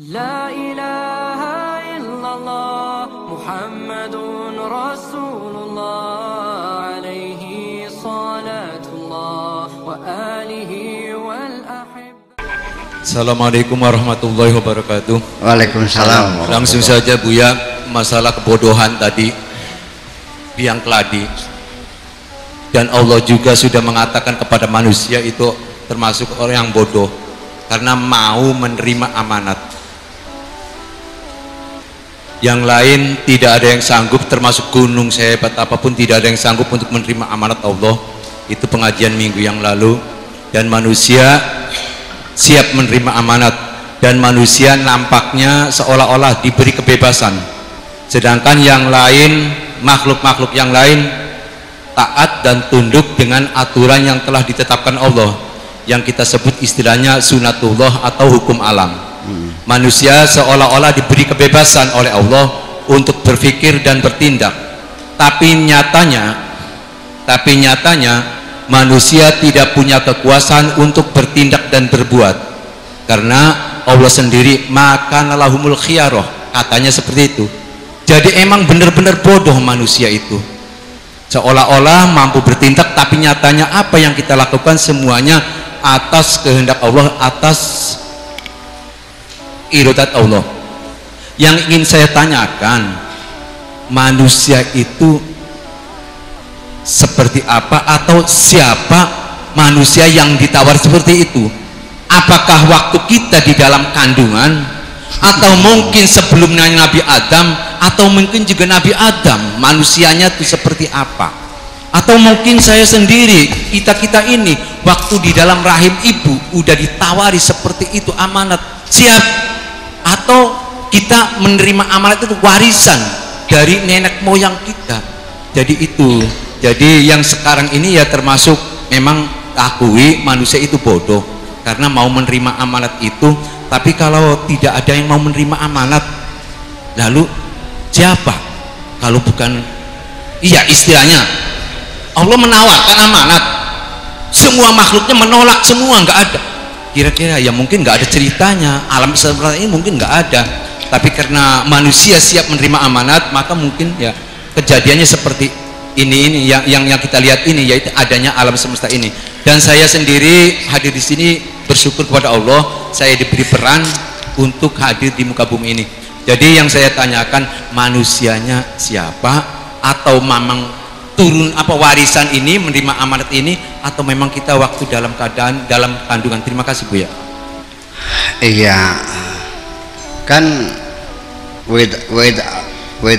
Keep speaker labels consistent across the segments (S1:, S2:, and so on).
S1: La ilaha illallah Muhammadun Rasulullah alaihi salatullah wa alihi wal ahib.
S2: Assalamualaikum warahmatullahi wabarakatuh.
S3: Waalaikumsalam.
S2: Langsung saja Buya, masalah kebodohan tadi biang keladi, dan Allah juga sudah mengatakan kepada manusia itu termasuk orang yang bodoh karena mau menerima amanat. Yang lain tidak ada yang sanggup, termasuk gunung sehebat apapun tidak ada yang sanggup untuk menerima amanat Allah. Itu pengajian minggu yang lalu. Dan manusia siap menerima amanat, dan manusia nampaknya seolah-olah diberi kebebasan, sedangkan yang lain, makhluk-makhluk yang lain taat dan tunduk dengan aturan yang telah ditetapkan Allah, yang kita sebut istilahnya sunatullah atau hukum alam. Manusia seolah-olah diberi kebebasan oleh Allah untuk berpikir dan bertindak, tapi nyatanya manusia tidak punya kekuasaan untuk bertindak dan berbuat, karena Allah sendiri makana lahumul khiyarah, katanya seperti itu. Jadi emang benar-benar bodoh manusia itu, seolah-olah mampu bertindak, tapi nyatanya apa yang kita lakukan semuanya atas kehendak Allah, atas iradat Allah. Yang ingin saya tanyakan, manusia itu seperti apa, atau siapa manusia yang ditawar seperti itu? Apakah waktu kita di dalam kandungan, atau mungkin sebelumnya Nabi Adam, atau mungkin juga Nabi Adam manusianya itu seperti apa? Atau mungkin saya sendiri, kita ini waktu di dalam rahim ibu udah ditawari seperti itu amanat, siap? Atau kita menerima amanat itu warisan dari nenek moyang kita? Jadi itu, jadi yang sekarang ini ya termasuk memang akui manusia itu bodoh karena mau menerima amanat itu. Tapi kalau tidak ada yang mau menerima amanat, lalu siapa kalau bukan, iya istilahnya Allah menawarkan amanat, semua makhluknya menolak semua, nggak ada. Kira-kira ya mungkin nggak ada ceritanya, alam seperti ini mungkin nggak ada, tapi karena manusia siap menerima amanat, maka mungkin ya kejadiannya seperti ini yang kita lihat ini, yaitu adanya alam semesta ini. Dan saya sendiri hadir di sini bersyukur kepada Allah, saya diberi peran untuk hadir di muka bumi ini. Jadi yang saya tanyakan, manusianya siapa, atau memang turun apa warisan ini, menerima amanat ini, atau memang kita waktu dalam keadaan dalam kandungan? Terima kasih Bu ya.
S3: Iya, kan with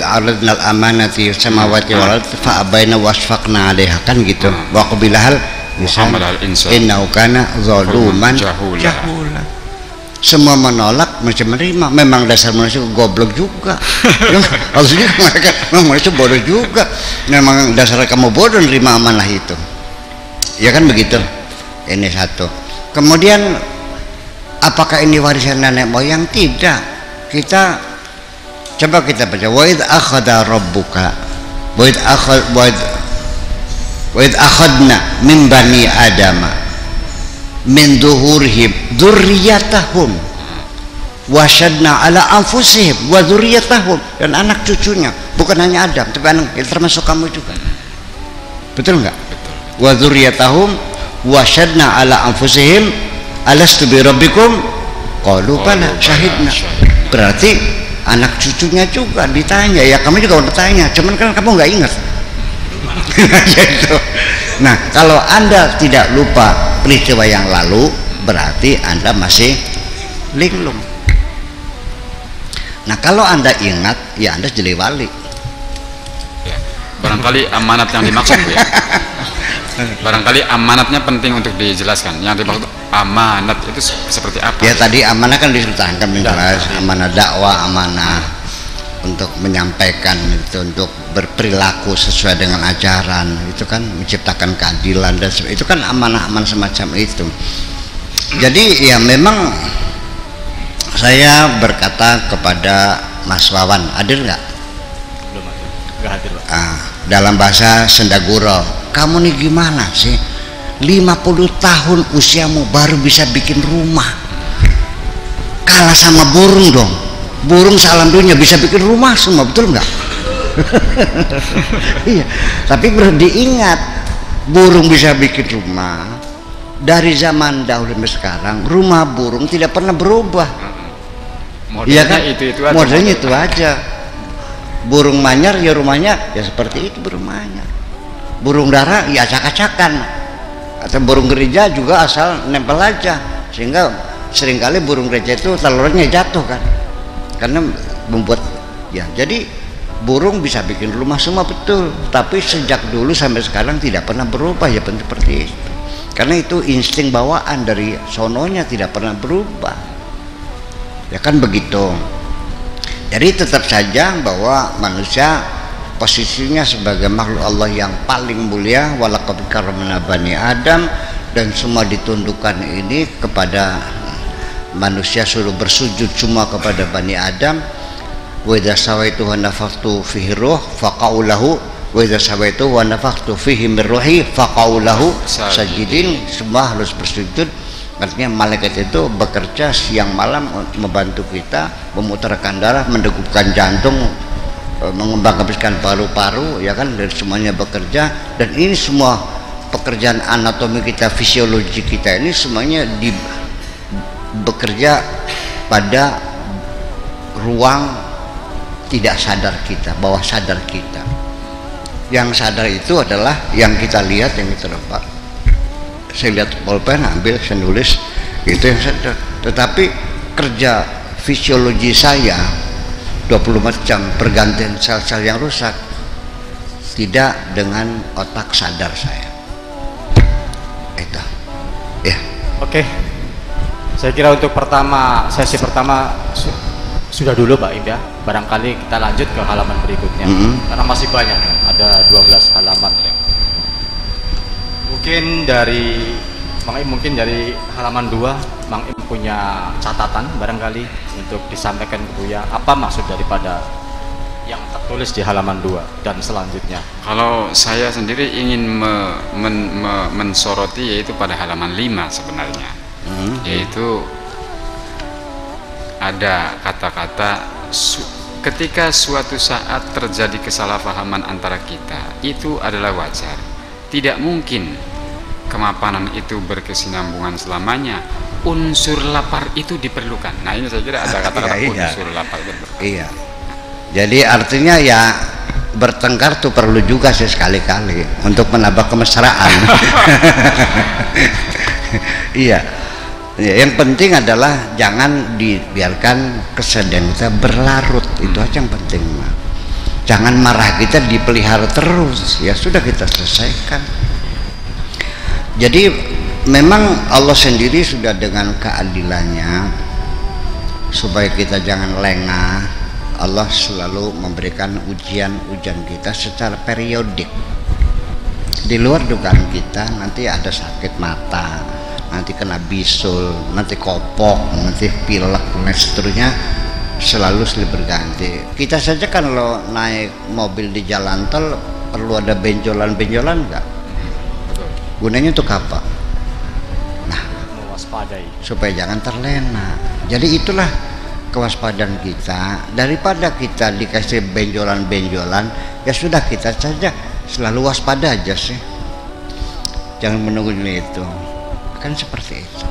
S3: aradna al-amanati samawati wal ardi fa abaina wasfaqna 'alaiha, kan gitu. Wa qabilahal Muhammad al-insan innahu kana zaluman jahula. Semua menolak, manusia menerima. Memang dasar manusia goblok juga. Maksudnya mereka memang manusia bodoh juga. Memang dasar kamu bodoh nerima amanah itu. Ya kan begitu. Ini satu. Kemudian apakah ini warisan nenek moyang? Tidak. Kita coba kita baca. Wa idh akhadha rabbuka wa idh akhadna min bani adama min duhurihim dzurriyyatahum wasyadna ala anfusihim wa dzurriyyatahum, dan anak cucunya, bukan hanya Adam tapi anak, termasuk kamu juga. Betul enggak? Wa dzurriyyatahum wasyadna ala anfusihim alastu bi rabbikum qalu bala syahidna. Berarti anak cucunya juga ditanya, ya kamu juga bertanya, cuman kan kamu nggak ingat. Gitu. Nah, kalau Anda tidak lupa peristiwa yang lalu, berarti Anda masih linglung. Nah, kalau Anda ingat, ya Anda jadi wali.
S4: Ya, barangkali amanat yang dimaksud ya. Barangkali amanatnya penting untuk dijelaskan. Yang dimaksud amanat itu seperti apa?
S3: Ya tadi amanah kan disertakan jelas, amanah dakwah, amanah untuk menyampaikan itu, untuk berperilaku sesuai dengan ajaran, itu kan menciptakan keadilan, dan itu kan amanah-amanah semacam itu. Jadi ya memang saya berkata kepada Mas Wawan, hadir nggak?
S2: Belum hadir. Nggak hadir Pak.
S3: Dalam bahasa Sendaguro, kamu nih gimana sih? 50 tahun usiamu baru bisa bikin rumah. kalah sama burung dong. Burung salam dunia bisa bikin rumah semua, betul nggak? Iya, tapi perlu diingat, burung bisa bikin rumah dari zaman dahulu sampai sekarang. Rumah burung tidak pernah berubah.
S4: Modelnya
S3: Iya kan?
S4: itu aja.
S3: Modelnya itu aja. Burung manyar ya rumahnya ya seperti itu, burung manyar. Burung dara ya acak-acakan, atau burung gereja juga asal nempel aja, sehingga seringkali burung gereja itu telurnya jatuh kan, karena membuat ya. Jadi burung bisa bikin rumah semua, betul, tapi sejak dulu sampai sekarang tidak pernah berubah ya seperti itu, karena itu insting bawaan dari sononya tidak pernah berubah, ya kan begitu. Jadi tetap saja bahwa manusia posisinya sebagai makhluk Allah yang paling mulia, walaqad karramna bani Adam, dan semua ditundukkan ini kepada manusia, suruh bersujud semua kepada bani Adam. Wa idza sawaitu wa nafakhtu fihi ruh faqa'u lahu wa idza sawaitu wa nafakhtu fihi min ruhi faqa'u lahu sajidin. Semua harus bersujud. Artinya malaikat itu bekerja siang malam membantu kita memutarkan darah, mendegupkan jantung, mengembangkan paru-paru, ya kan, dan semuanya bekerja. Dan ini semua pekerjaan anatomi kita, fisiologi kita ini semuanya bekerja pada ruang tidak sadar kita, bawah sadar kita. Yang sadar itu adalah yang kita lihat, yang kita dapat. Saya lihat pulpen, ambil, saya nulis, itu yang sadar. Tetapi kerja fisiologi saya 24 jam, pergantian sel-sel yang rusak, tidak dengan otak sadar saya. Itu ya.
S5: Oke, saya kira untuk sesi pertama sudah dulu Pak Im ya. Barangkali kita lanjut ke halaman berikutnya, karena masih banyak, ada 12 halaman. Mungkin dari Bang Im, mungkin dari halaman 2 Bang Im punya catatan barangkali untuk disampaikan ke Buya, apa maksud daripada yang tertulis di halaman 2 dan selanjutnya.
S4: Kalau saya sendiri ingin mensoroti yaitu pada halaman 5 sebenarnya, yaitu ada kata-kata ketika suatu saat terjadi kesalahpahaman antara kita, itu adalah wajar. Tidak mungkin kemapanan itu berkesinambungan selamanya. Unsur lapar itu diperlukan. Nah ini saya kira ada kata-kata unsur lapar itu.
S3: Iya. Jadi artinya ya bertengkar tuh perlu juga sih sekali-kali untuk menambah kemesraan. Iya. Ya, yang penting adalah jangan dibiarkan kesedihan kita berlarut, itu aja yang penting. Jangan marah kita dipelihara terus, ya sudah kita selesaikan. Jadi memang Allah sendiri sudah dengan keadilannya supaya kita jangan lengah. Allah selalu memberikan ujian-ujian kita secara periodik. Di luar dugaan kita, nanti ada sakit mata, nanti kena bisul, nanti kopok, nanti pilek, dan seterusnya, selalu silih berganti. Kita saja kan kalau naik mobil di jalan tol perlu ada benjolan-benjolan enggak? Gunanya untuk apa? Nah,
S5: mewaspadai
S3: supaya jangan terlena. Jadi itulah kewaspadaan kita. Daripada kita dikasih benjolan-benjolan, ya sudah kita saja selalu waspada aja sih. Jangan menunggu itu. Kan seperti itu.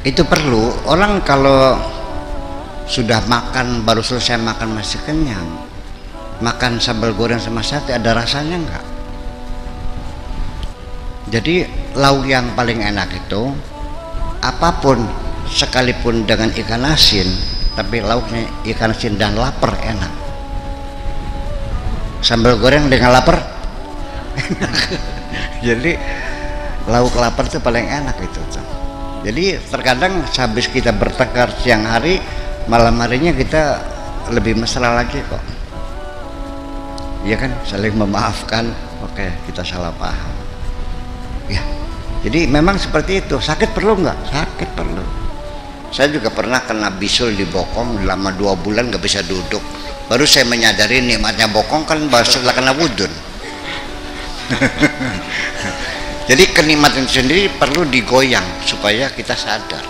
S3: Itu perlu. Orang kalau sudah makan, baru selesai makan masih kenyang, makan sambal goreng sama sate, ada rasanya enggak? Jadi lauk yang paling enak itu apapun, sekalipun dengan ikan asin, tapi lauknya ikan asin dan lapar enak. Sambal goreng dengan lapar enak. Jadi lauk lapar itu paling enak itu tuh. Jadi terkadang habis kita bertengkar siang hari, malam harinya kita lebih mesra lagi kok. Iya kan, saling memaafkan. Oke, kita salah paham. Ya, jadi memang seperti itu. Sakit perlu nggak? Sakit perlu. Saya juga pernah kena bisul di bokong, lama 2 bulan nggak bisa duduk. Baru saya menyadari nikmatnya bokong kan setelah kena wudun. Jadi kenikmatan sendiri perlu digoyang supaya kita sadar.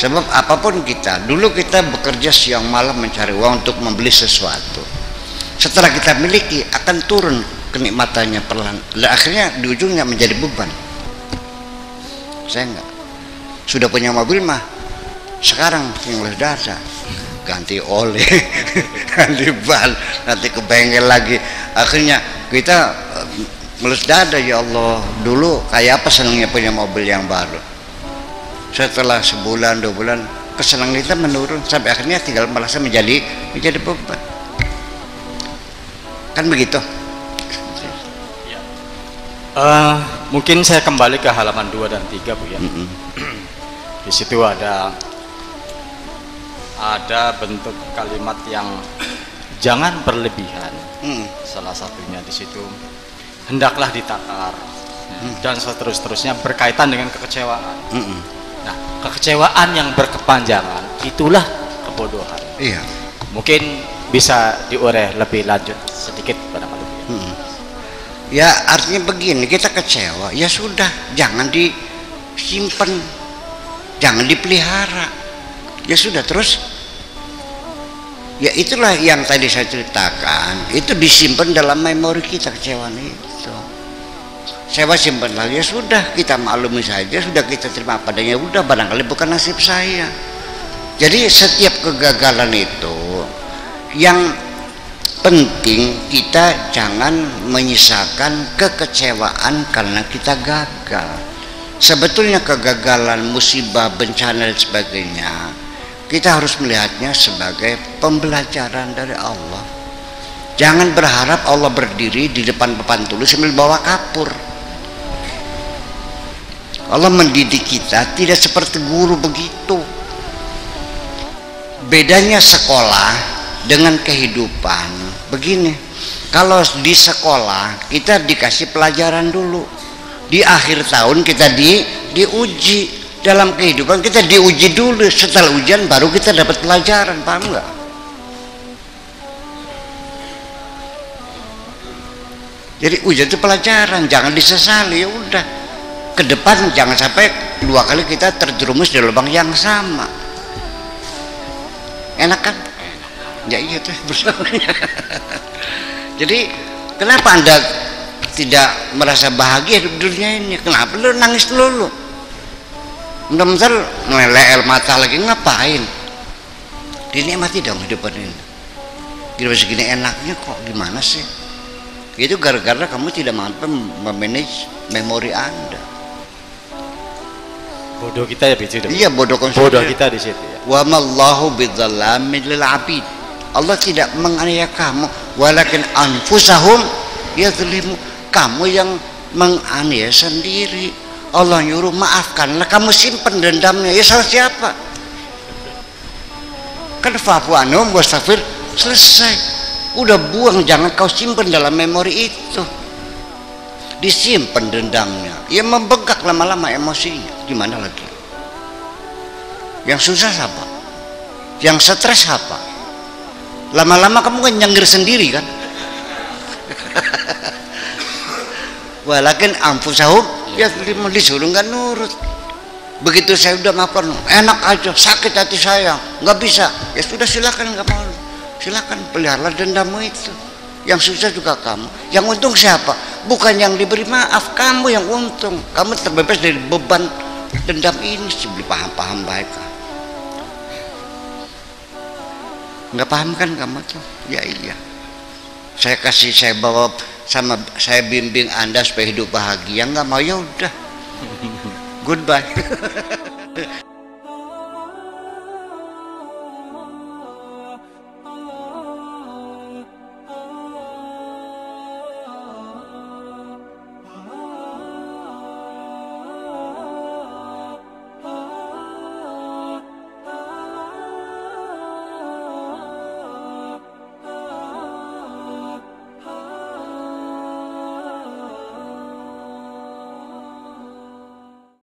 S3: Sebab apapun kita, dulu kita bekerja siang malam mencari uang untuk membeli sesuatu. Setelah kita miliki, akan turun kenikmatannya perlahan. Akhirnya di ujungnya menjadi beban. Saya enggak. Sudah punya mobil mah, sekarang tinggal dada, ganti oli, ganti ban, nanti ke bengkel lagi. Akhirnya kita melus dada, ya Allah, dulu kayak apa senangnya punya mobil yang baru. Setelah sebulan 2 bulan kesenangan kita menurun sampai akhirnya tinggal merasa menjadi beban. Kan begitu.
S5: Mungkin saya kembali ke halaman 2 dan 3, Bu ya. Di situ ada bentuk kalimat yang jangan berlebihan. Salah satunya di situ, hendaklah ditakar dan seterusnya berkaitan dengan kekecewaan. Nah, kekecewaan yang berkepanjangan itulah kebodohan. Iya. Mungkin bisa diurai lebih lanjut sedikit barangkali.
S3: Ya artinya begini, kita kecewa, ya sudah, jangan disimpan, jangan dipelihara. Ya sudah, terus ya itulah yang tadi saya ceritakan, itu disimpan dalam memori kita, kecewaan itu. Saya simpan lagi, ya sudah, kita maklumi saja, sudah kita terima padanya, udah, barangkali bukan nasib saya. Jadi setiap kegagalan itu yang penting kita jangan menyisakan kekecewaan karena kita gagal. Sebetulnya kegagalan, musibah, bencana dan sebagainya, kita harus melihatnya sebagai pembelajaran dari Allah. Jangan berharap Allah berdiri di depan papan tulis sambil bawa kapur. Allah mendidik kita tidak seperti guru begitu. Bedanya sekolah dengan kehidupan begini, kalau di sekolah kita dikasih pelajaran dulu, di akhir tahun kita diuji. Dalam kehidupan kita diuji dulu, setelah ujian baru kita dapat pelajaran, paham nggak? Jadi ujian itu pelajaran, jangan disesali. Ya udah, ke depan jangan sampai 2 kali kita terjerumus di lubang yang sama. Enak kan? Ya iya tuh. Jadi kenapa Anda tidak merasa bahagia di dunia ini? Kenapa lu nangis dulu? Bentar meleleh mata lagi, ngapain? Dinikmati dong hidup ini. Gila segini enaknya kok, gimana sih? Itu gara-gara kamu tidak mampu memanage memori Anda.
S5: Bodoh kita ya, Bici.
S3: Iya, bodoh
S5: kita di situ ya.
S3: Wa mallahu bidzalamin lil abid. Allah tidak menganiaya kamu, walakin anfusahum yadzlimu. Kamu yang menganiaya sendiri. Allah nyuruh maafkanlah, kamu simpen dendamnya. Ya salah siapa? Kan fa'fu anhum wastaghfir, selesai. Udah buang, jangan kau simpen dalam memori itu. Disimpan dendamnya, ya membengkak lama-lama emosinya. Gimana lagi? Yang susah apa? Yang stres apa? Lama-lama kamu kan nyengir sendiri kan? Walakin anfusahum ya disuruh nggak nurut. Begitu saya udah maafkan, enak aja, sakit hati saya, nggak bisa. Ya sudah, silakan, nggak mau, silakan pelihara dendammu itu. Yang susah juga kamu, yang untung siapa? Bukan yang diberi maaf, kamu yang untung. Kamu terbebas dari beban dendam ini. Sebeli paham baik. Nggak paham kan kamu tuh? Ya iya. Saya bawa sama saya bimbing Anda supaya hidup bahagia, nggak mau, ya udah. Goodbye.